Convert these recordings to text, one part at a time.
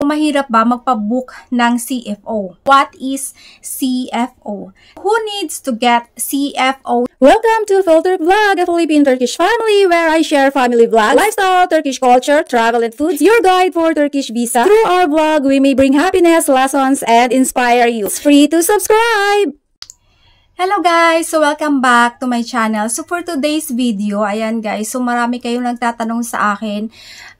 Mahirap ba magpa-book ng CFO? What is CFO? Who needs to get CFO? Welcome to Filtered Vlog, a Philippine Turkish family where I share family vlogs, lifestyle, Turkish culture, travel and foods, your guide for Turkish visa. Through our vlog, we may bring happiness, lessons, and inspire you. It's free to subscribe! Hello guys! So welcome back to my channel. So for today's video, ayan guys, so marami kayong nagtatanong sa akin.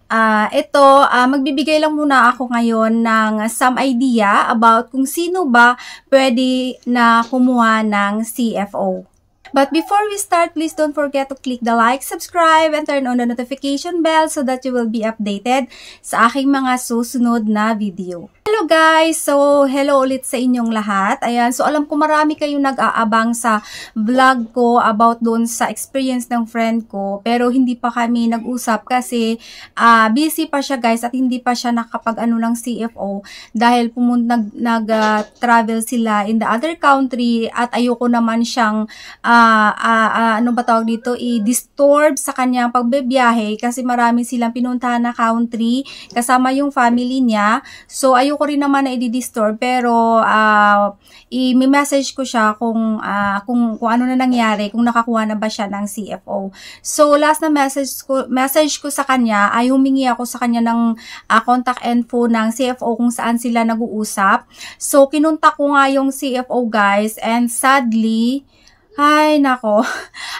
Magbibigay lang muna ako ngayon ng some idea about kung sino ba pwede na kumuha ng CFO. But before we start, please don't forget to click the like, subscribe, and turn on the notification bell so that you will be updated sa aking mga susunod na video. Hello guys! So, hello ulit sa inyong lahat. Ayan, so alam ko marami kayong nag-aabang sa vlog ko about doon sa experience ng friend ko. Pero hindi pa kami nag-usap kasi busy pa siya guys at hindi pa siya nakapag-ano ng CFO dahil nag-travel sila in the other country at ayoko naman siyang i-disturb sa kanyang pagbebiyahe kasi marami silang pinuntahan na country kasama yung family niya. So, ayoko rin naman na i-disturb pero i-message ko siya kung ano na nangyari, kung nakakuha na ba siya ng CFO. So, last na message ko sa kanya ay humingi ako sa kanya ng contact info ng CFO kung saan sila nag-uusap. So, kinuntak ko nga yung CFO guys and sadly, ay, nako.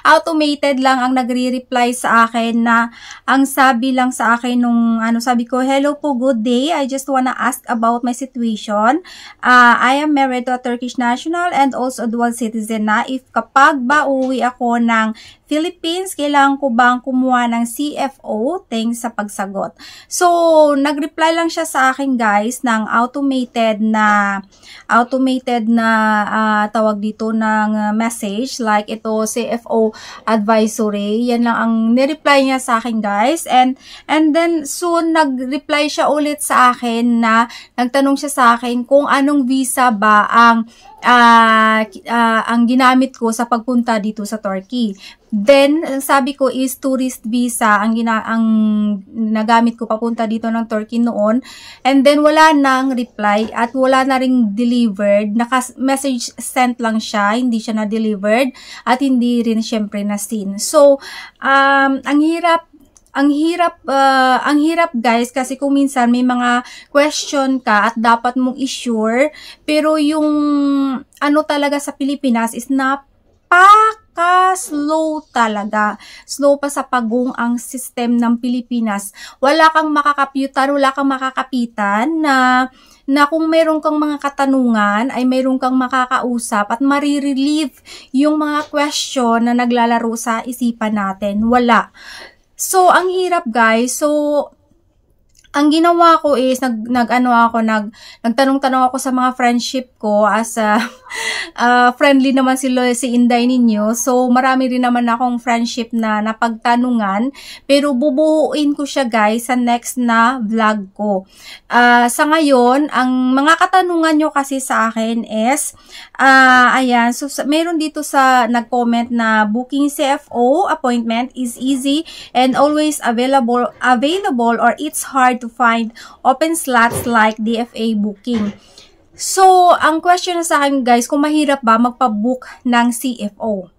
Automated lang ang nagre-reply sa akin na ang sabi lang sa akin nung sabi ko, hello po, good day. I just wanna ask about my situation. I am married to a Turkish national and also a dual citizen na. If kapag ba uwi ako ng Philippines, kailangan ko bang kumuha ng CFO? Thanks sa pagsagot. So, nag-reply lang siya sa akin guys ng automated na tawag dito ng message like ito CFO advisory. Yan lang ang ni-reply niya sa akin guys. And then soon nag-reply siya ulit sa akin na nagtanong siya sa akin kung anong visa ba ang ginamit ko sa pagpunta dito sa Turkey. Then, sabi ko is tourist visa ang nagamit ko papunta dito ng Turkey noon. And then, wala nang reply at wala na ring delivered. Naka-message sent lang siya, hindi siya na-delivered at hindi rin syempre na-seen. So, ang hirap guys kasi kung minsan may mga question ka at dapat mong i-sure pero yung talaga sa Pilipinas is slow talaga. Slow pa sa pagong ang system ng Pilipinas. Wala kang makakapitan, wala kang makakapitan na kung meron kang mga katanungan ay meron kang makakausap at marirelieve yung mga question na naglalaro sa isipan natin. Wala. So, ang hirap guys. So, ang ginawa ko is, nagtanong-tanong ako sa mga friendship ko as friendly naman si Inday ninyo. So, marami rin naman akong friendship na napagtanungan. Pero, bubuuin ko siya guys sa next na vlog ko. Sa ngayon, ang mga katanungan nyo kasi sa akin is, ayan, so meron dito sa nag-comment na booking CFO appointment is easy and always available or it's hard to find open slots like DFA booking. So, ang question na sa akin guys, kung mahirap ba magpa-book ng CFO?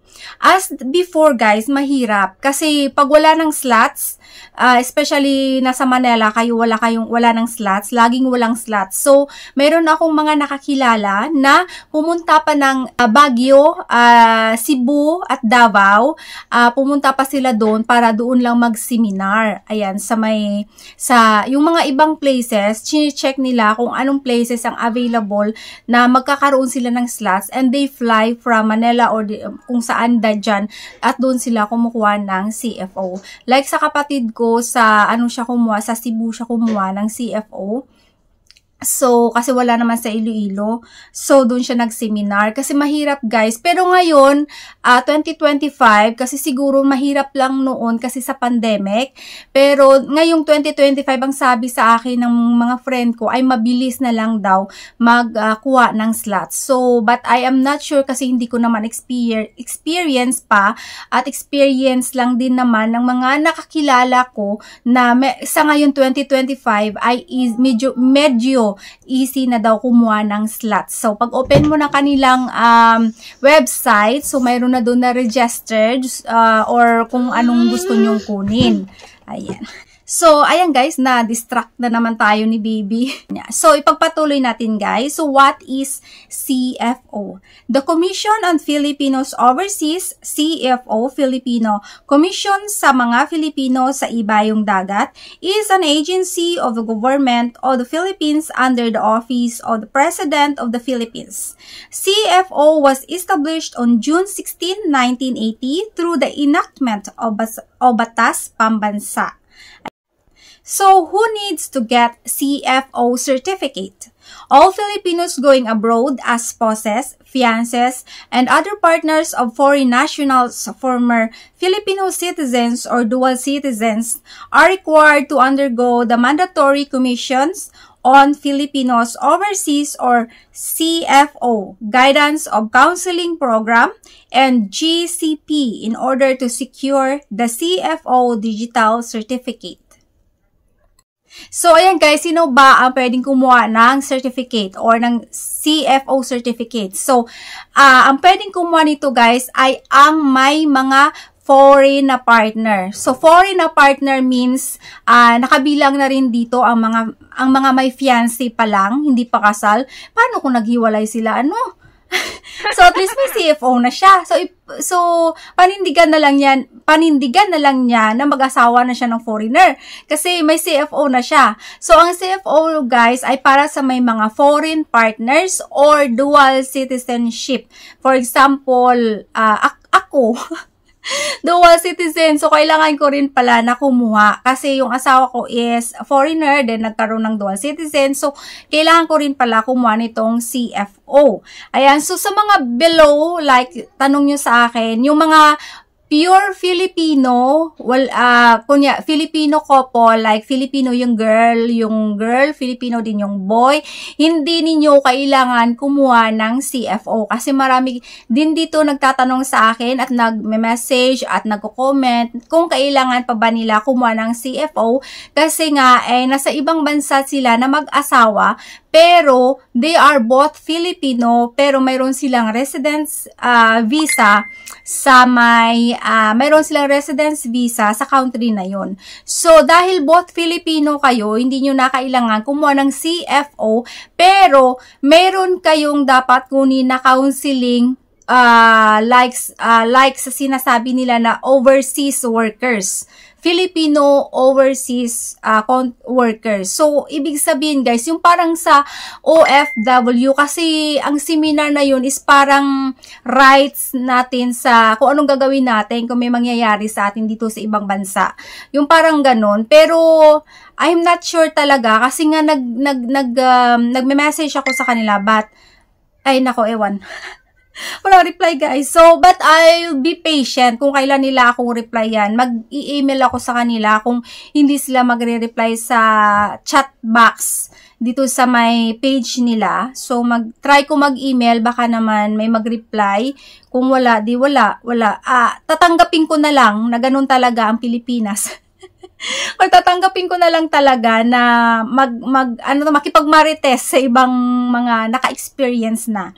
As before guys, mahirap kasi pag wala ng slots, especially nasa Manila wala ng slots, laging walang slots. So, meron akong mga nakakilala na pumunta pa ng Baguio, Cebu at Davao. Pumunta pa sila doon para doon lang mag-seminar. Ayan, yung mga ibang places, chine-check nila kung anong places ang available na magkakaroon sila ng slots and they fly from Manila or kung saan dyan at doon sila kumukuha ng CFO. Like sa kapatid ko sa sa Cebu siya kumuha ng CFO. So, kasi wala naman sa Iloilo. So, doon siya nag-seminar. Kasi mahirap, guys. Pero ngayon, 2025, kasi siguro mahirap lang noon kasi sa pandemic. Pero ngayong 2025, ang sabi sa akin ng mga friend ko ay mabilis na lang daw magkuha ng slots. So, but I am not sure kasi hindi ko naman experience pa. At experience lang din naman ng mga nakakilala ko na sa ngayon 2025 ay medyo easy na daw kumuha ng slots. So, pag open mo na kanilang website, so mayroon na doon na registered or kung anong gusto nyong kunin. Ayan. So, ayan guys, na-distract na naman tayo ni baby. So, ipagpatuloy natin guys. So, what is CFO? The Commission on Filipinos Overseas, CFO, Filipino, Commission sa mga Filipino sa Ibayong Dagat, is an agency of the government of the Philippines under the office of the President of the Philippines. CFO was established on June 16, 1980 through the enactment of Batas Pambansa. So, who needs to get CFO certificate? All Filipinos going abroad as spouses, fiancés, and other partners of foreign nationals, former Filipino citizens or dual citizens, are required to undergo the mandatory commissions on Filipinos Overseas or CFO, Guidance of Counseling Program, and GCP in order to secure the CFO digital certificate. So, ayan guys, sino ba ang pwedeng kumuha ng certificate or ng CFO certificate? So, ang pwedeng kumuha nito guys ay ang may mga foreign na partner. So, foreign na partner means nakabilang na rin dito ang mga may fiancé pa lang, hindi pa kasal. Paano kung naghiwalay sila? Ano? So, at least may CFO na siya. So, panindigan na lang niya na mag-asawa na siya ng foreigner. Kasi may CFO na siya. So, ang CFO, guys, ay para sa may mga foreign partners or dual citizenship. For example, ako, dual citizen. So, kailangan ko rin pala na kumuha. Kasi yung asawa ko is foreigner, then nagkaroon ng dual citizen. So, kailangan ko rin pala kumuha nitong CFO. Ayan. So, sa mga below, like, tanong nyo sa akin, yung mga pure Filipino, Filipino couple, like Filipino yung girl, Filipino din yung boy, hindi ninyo kailangan kumuha ng CFO. Kasi marami din dito nagtatanong sa akin at nag-message at nagko-comment kung kailangan pa ba nila kumuha ng CFO. Kasi nga, nasa ibang bansa sila na mag-asawa, pero they are both Filipino, pero mayroon silang residence visa sa mayroon silang residence visa sa country na yon. So, dahil both Filipino kayo, hindi nyo na kailangan kumuha ng CFO, pero mayroon kayong dapat kunin na counseling like sa sinasabi nila na overseas workers. Filipino overseas workers. So, ibig sabihin guys, yung parang sa OFW, kasi ang seminar na yun is parang rights natin sa kung anong gagawin natin kung may mangyayari sa atin dito sa ibang bansa. Yung parang ganon. Pero, I'm not sure talaga kasi nga nagme-message ako sa kanila, but, ay nako, ewan. Walang reply guys. So, but I'll be patient kung kailan nila akong reply yan. Mag-i-email ako sa kanila kung hindi sila magre-reply sa chat box dito sa may page nila. So, try ko mag-email. Baka naman may mag-reply. Kung wala, di wala. Tatanggapin ko na lang na ganun talaga ang Pilipinas. Tatanggapin ko na lang talaga na makipag-marites sa ibang mga naka-experience na.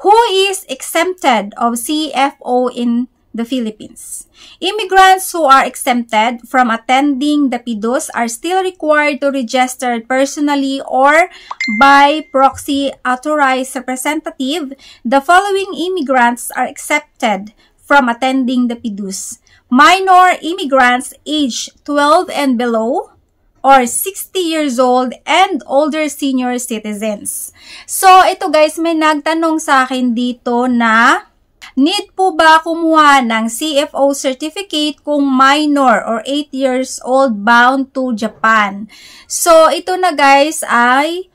Who is exempted of CFO in the Philippines? Immigrants who are exempted from attending the PIDUS are still required to register personally or by proxy authorized representative. The following immigrants are accepted from attending the PIDUS: minor immigrants aged 12 and below, or 60 years old and older senior citizens. So, ito guys, may nagtanong sa akin dito na need po ba kumuha ng CFO certificate kung minor or 8 years old bound to Japan? So, ito na guys ay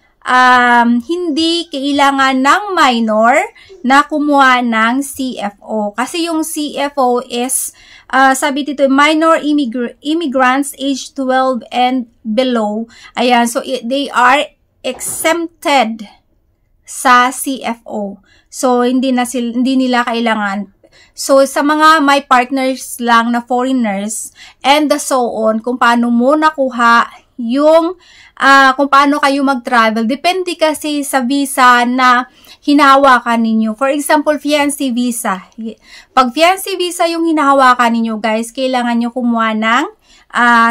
hindi kailangan ng minor na kumuha ng CFO. Kasi yung CFO is, sabi dito, minor immigrants age 12 and below. Ayan, so they are exempted sa CFO. So, hindi nila kailangan. So, sa mga may partners lang na foreigners and so on, kung paano mo nakuha yung, kung paano kayo mag-travel. Depende kasi sa visa na hinahawakan ninyo. For example, fiancé visa. Pag fiancé visa yung hinahawakan ninyo, guys, kailangan nyo kumuha ng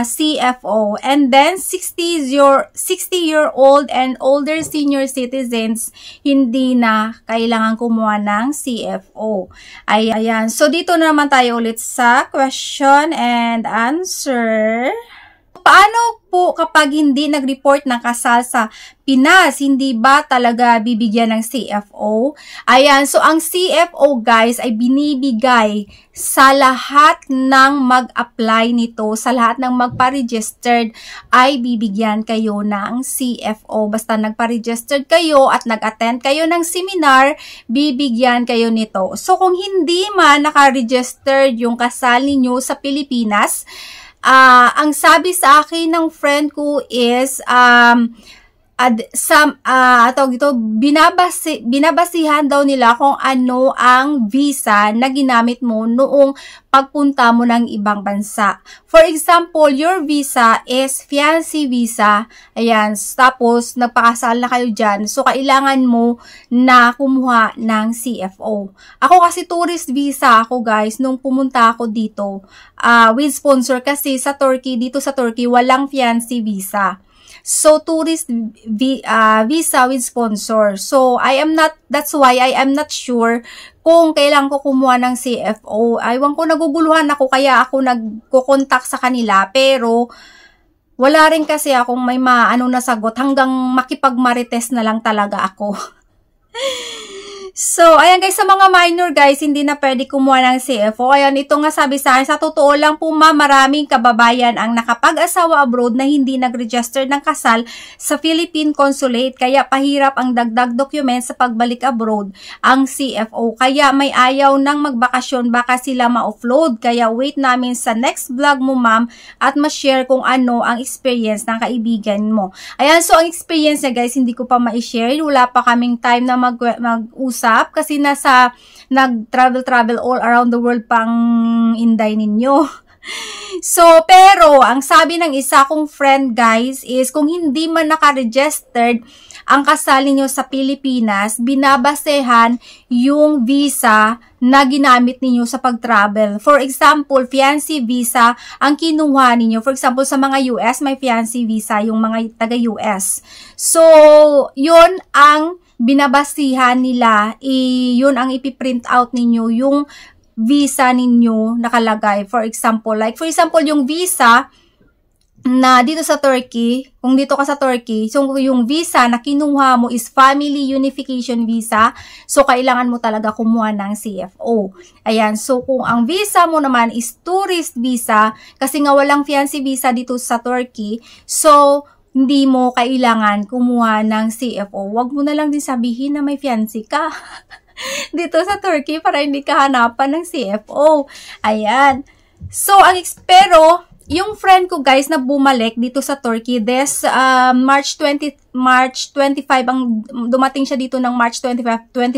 CFO. And then 60-year-old and older senior citizens, hindi na kailangan kumuha ng CFO. Ayan. So dito naman tayo ulit sa question and answer. Paano po kapag hindi nag-report ng kasal sa Pinas, hindi ba talaga bibigyan ng CFO? Ayan, so ang CFO guys ay binibigay sa lahat ng mag-apply nito, sa lahat ng magpa-registered ay bibigyan kayo ng CFO. Basta nagpa-registered kayo at nag-attend kayo ng seminar, bibigyan kayo nito. So kung hindi man naka-registered yung kasal ninyo sa Pilipinas, ang sabi sa akin ng friend ko is, binabasihan daw nila kung ano ang visa na ginamit mo noong pagpunta mo ng ibang bansa. For example, your visa is fiancé visa. Ayan, tapos nagpakasal na kayo dyan. So, kailangan mo na kumuha ng CFO. Ako kasi tourist visa ako guys, nung pumunta ako dito with sponsor kasi sa Turkey, dito sa Turkey, walang fiancé visa. So, tourist visa with sponsor. So, that's why I am not sure kung kailan ko kumuha ng CFO. Aywan ko, naguguluhan ako, kaya ako nagko-contact sa kanila. Pero, wala rin kasi akong may nasagot hanggang makipag-marites na lang talaga ako. So, ayan guys, sa mga minor guys, hindi na pwede kumuha ng CFO. Ayan, ito nga sabi sa akin, sa totoo lang po maraming kababayan ang nakapag-asawa abroad na hindi nag-register ng kasal sa Philippine Consulate. Kaya pahirap ang dagdag document sa pagbalik abroad ang CFO. Kaya may ayaw ng magbakasyon, baka sila ma-offload. Kaya wait namin sa next vlog mo ma'am at ma-share kung ano ang experience ng kaibigan mo. Ayan, so ang experience niya guys, hindi ko pa ma-share. Wala pa kaming time na mag-usap. Kasi nag-travel all around the world pang Inday ninyo. So, pero, ang sabi ng isa kong friend guys is, kung hindi man naka-registered ang kasal ninyo sa Pilipinas, binabasehan yung visa na ginamit ninyo sa pag-travel. For example, fiancé visa ang kinuha ninyo. For example, sa mga US, may fiancé visa yung mga taga-US. So, yun ang binabasihan nila, yun ang ipiprint out ninyo, yung visa ninyo nakalagay. For example, yung visa na dito sa Turkey, kung dito ka sa Turkey, so yung visa na kinuha mo is family unification visa, so kailangan mo talaga kumuha ng CFO. Ayan, so kung ang visa mo naman is tourist visa, kasi nga walang fiancé visa dito sa Turkey, so hindi mo kailangan kumuha ng CFO. Huwag mo na lang din sabihin na may fiancé ka dito sa Turkey para hindi ka hanapan ng CFO. Ayan. So, pero yung friend ko guys na bumalik dito sa Turkey, March 25 ang dumating siya dito ng March 2025. 2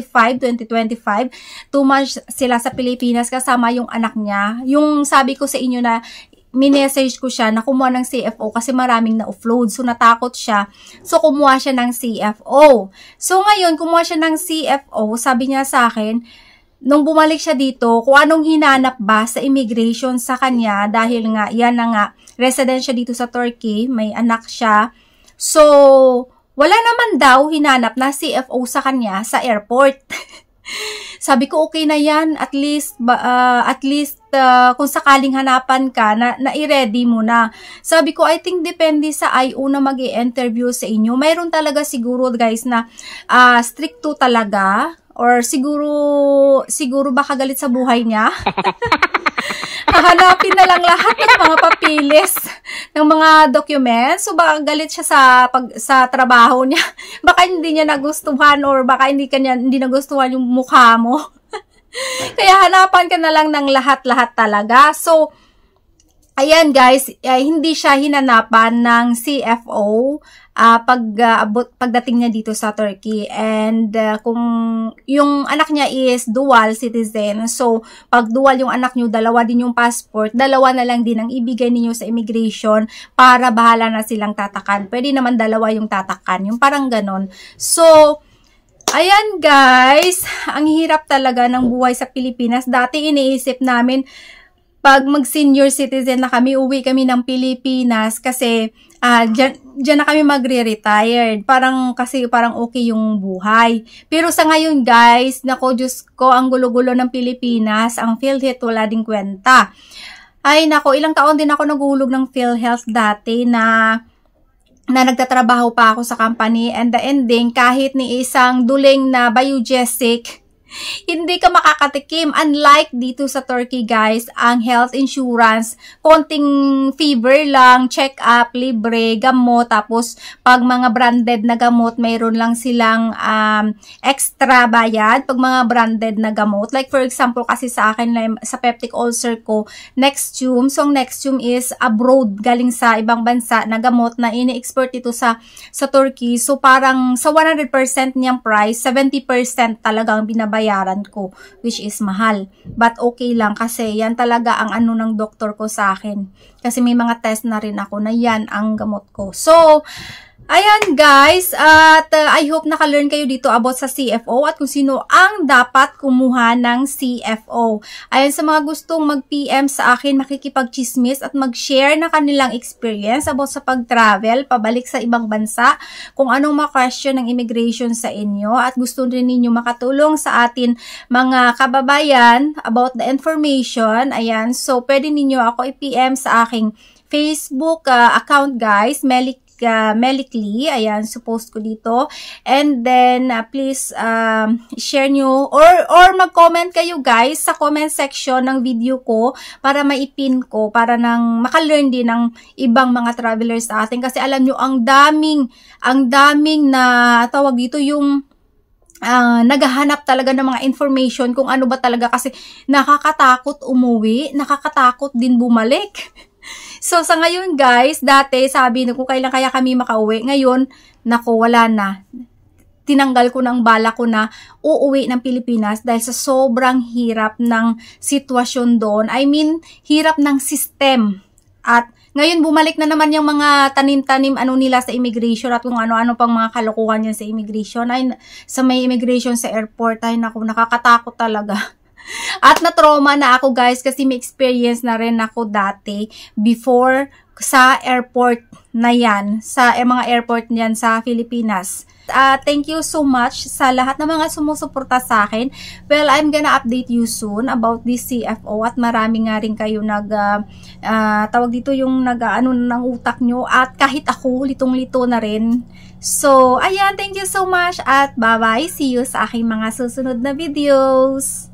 months sila sa Pilipinas kasama yung anak niya. Yung sabi ko sa inyo na minessage ko siya na kumuha ng CFO kasi maraming na-offload. So, natakot siya. So, kumuha siya ng CFO. So, ngayon, kumuha siya ng CFO. Sabi niya sa akin, nung bumalik siya dito, kung anong hinanap ba sa immigration sa kanya, dahil nga, yan na nga, resident siya dito sa Turkey, may anak siya. So, wala naman daw hinanap na CFO sa kanya sa airport. Sabi ko, okay na yan. At least kung sakaling hanapan ka, na i-ready mo na. Sabi ko, I think depende sa IO na mag-i-interview sa inyo. Mayroon talaga siguro guys na stricto talaga or siguro baka galit sa buhay niya. Hahanapin na lang lahat ng mga papilis ng mga documents. So baka galit siya sa trabaho niya. Baka hindi niya nagustuhan or baka hindi nagustuhan yung mukha mo. Kaya hanapan ka na lang ng lahat-lahat talaga. So ayan guys, hindi siya hinanapan ng CFO pagdating niya dito sa Turkey. And kung yung anak niya is dual citizen, so pag dual yung anak niyo, dalawa din yung passport, dalawa na lang din ang ibigay niyo sa immigration para bahala na silang tatakan. Pwede naman dalawa yung tatakan, yung parang ganon. So ayan guys, ang hirap talaga ng buhay sa Pilipinas. Dati iniisip namin, pag mag-senior citizen na kami, uwi kami ng Pilipinas kasi dyan na kami magre-retired. Kasi parang okay yung buhay. Pero sa ngayon guys, nako Diyos ko, ang gulo-gulo ng Pilipinas, ang PhilHealth wala ding kwenta. Ay nako, ilang taon din ako naguhulog ng PhilHealth dati na nagtatrabaho pa ako sa company, and the ending, kahit ni isang duling na biogesic, hindi ka makakatikim. Unlike dito sa Turkey guys, ang health insurance, konting fever lang, check-up, libre, gamot, tapos pag mga branded na gamot, mayroon lang silang extra bayad pag mga branded na gamot. Like for example, kasi sa akin, sa peptic ulcer ko, Nexium. So ang Nexium is abroad, galing sa ibang bansa na gamot na ini-export ito sa Turkey. So parang sa 100% niyang price, 70% talagang binabayaran ko, which is mahal. But okay lang kasi yan talaga ang ano ng doktor ko sa akin. Kasi may mga test na rin ako na yan ang gamot ko. So, ayan guys, at I hope naka-learn kayo dito about sa CFO at kung sino ang dapat kumuha ng CFO. Ayan, sa mga gustong mag-PM sa akin, makikipag-chismis at mag-share na kanilang experience about sa pag-travel, pabalik sa ibang bansa, kung anong ma-question ng immigration sa inyo, at gusto rin ninyo makatulong sa atin mga kababayan about the information. Ayan, so pwede ninyo ako i-PM sa aking Facebook account guys, Melikly, ayan, suppose ko dito. And then, please, share nyo, or mag-comment kayo guys sa comment section ng video ko para maipin ko, para nang maka-learn din ng ibang mga travelers sa atin. Kasi alam nyo, ang daming na, tawag dito, yung naghahanap talaga ng mga information kung ano ba talaga, kasi nakakatakot umuwi, nakakatakot din bumalik. So, sa ngayon guys, dati sabi na kung kailan kaya kami makauwi. Ngayon, nako, wala na. Tinanggal ko ng bala ko na uuwi ng Pilipinas dahil sa sobrang hirap ng sitwasyon doon. I mean, hirap ng system. At ngayon, bumalik na naman yung mga tanim-tanim nila sa immigration at kung ano-ano pang mga kalokohan yan sa immigration. Ay, sa may immigration sa airport, ay naku, nakakatakot talaga. At na-trauma na ako guys kasi may experience na rin ako dati before sa airport na yan, sa mga airport niyan sa Pilipinas. Thank you so much sa lahat ng mga sumusuporta sa akin. Well, I'm gonna update you soon about this CFO at marami nga rin kayo tawag dito yung ng utak nyo, at kahit ako, litong-lito na rin. So, ayan, thank you so much at bye-bye. See you sa aking mga susunod na videos.